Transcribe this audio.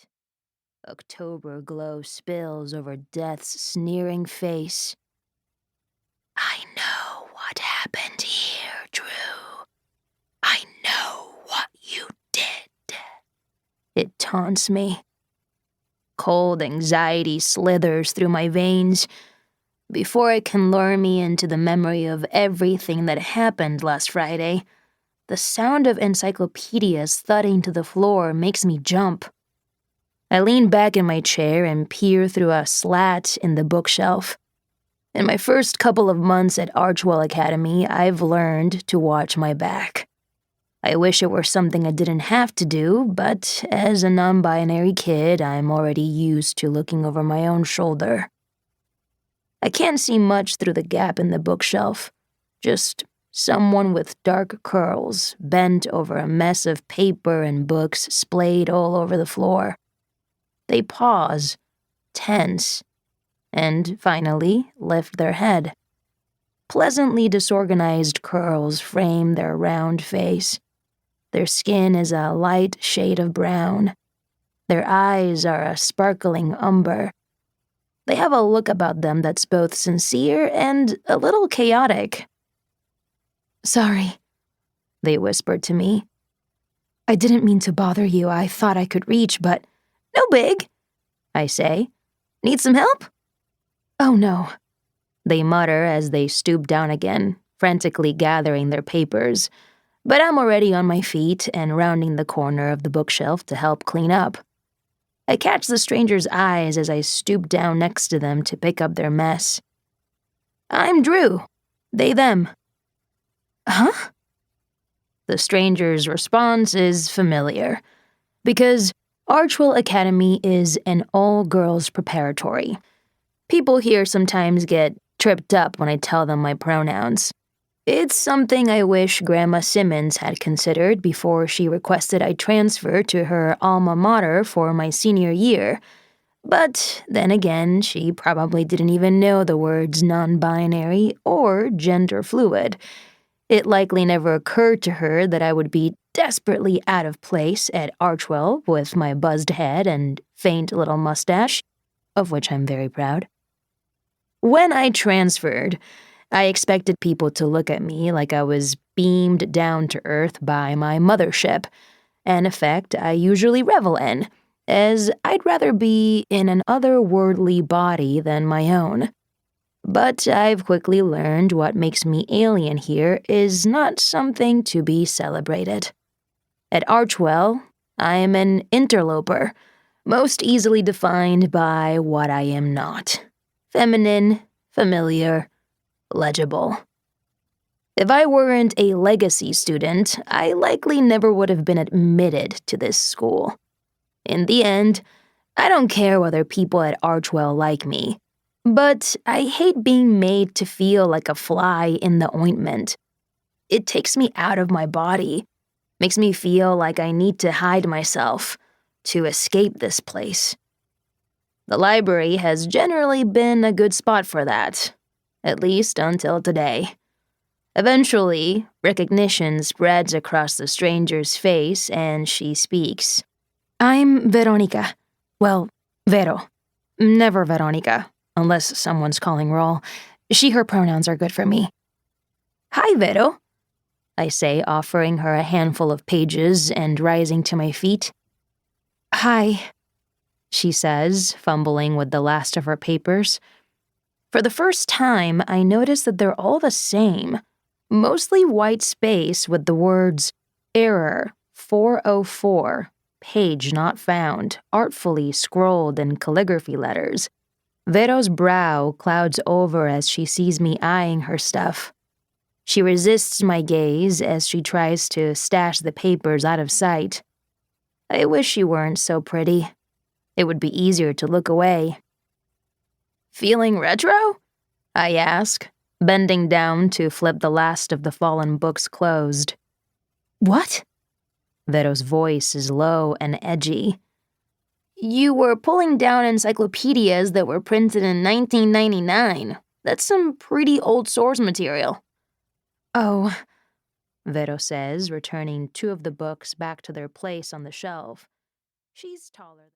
it. October glow spills over death's sneering face. I know what happened here, Drew. I know what you did. It taunts me. Cold anxiety slithers through my veins. Before it can lure me into the memory of everything that happened last Friday, the sound of encyclopedias thudding to the floor makes me jump. I lean back in my chair and peer through a slat in the bookshelf. In my first couple of months at Archwell Academy, I've learned to watch my back. I wish it were something I didn't have to do, but as a non-binary kid, I'm already used to looking over my own shoulder. I can't see much through the gap in the bookshelf, just someone with dark curls bent over a mess of paper and books splayed all over the floor. They pause, tense, and finally lift their head. Pleasantly disorganized curls frame their round face. Their skin is a light shade of brown. Their eyes are a sparkling umber. They have a look about them that's both sincere and a little chaotic. "Sorry," they whispered to me. "I didn't mean to bother you. I thought I could reach, but—" "No big," I say. "Need some help?" "Oh, no," they mutter as they stoop down again, frantically gathering their papers. But I'm already on my feet and rounding the corner of the bookshelf to help clean up. I catch the stranger's eyes as I stoop down next to them to pick up their mess. "I'm Drew. They, them." "Huh?" The stranger's response is familiar, because Archwell Academy is an all-girls preparatory. People here sometimes get tripped up when I tell them my pronouns. It's something I wish Grandma Simmons had considered before she requested I transfer to her alma mater for my senior year. But then again, she probably didn't even know the words non-binary or gender fluid. It likely never occurred to her that I would be desperately out of place at Archwell with my buzzed head and faint little mustache, of which I'm very proud. When I transferred, I expected people to look at me like I was beamed down to earth by my mothership, an effect I usually revel in, as I'd rather be in an otherworldly body than my own. But I've quickly learned what makes me alien here is not something to be celebrated. At Archwell, I am an interloper, most easily defined by what I am not. Feminine, familiar, legible. If I weren't a legacy student, I likely never would have been admitted to this school. In the end, I don't care whether people at Archwell like me, but I hate being made to feel like a fly in the ointment. It takes me out of my body, makes me feel like I need to hide myself to escape this place. The library has generally been a good spot for that, at least until today. Eventually, recognition spreads across the stranger's face and she speaks. "I'm Veronica. Well, Vero. Never Veronica, unless someone's calling roll. She, her pronouns are good for me." "Hi, Vero," I say, offering her a handful of pages and rising to my feet. "Hi," she says, fumbling with the last of her papers. For the first time, I notice that they're all the same. Mostly white space with the words, "Error, 404, page not found," artfully scrolled in calligraphy letters. Vero's brow clouds over as she sees me eyeing her stuff. She resists my gaze as she tries to stash the papers out of sight. I wish she weren't so pretty. It would be easier to look away. "Feeling retro?" I ask, bending down to flip the last of the fallen books closed. "What?" Vero's voice is low and edgy. "You were pulling down encyclopedias that were printed in 1999. That's some pretty old source material." "Oh," Vero says, returning two of the books back to their place on the shelf. She's taller than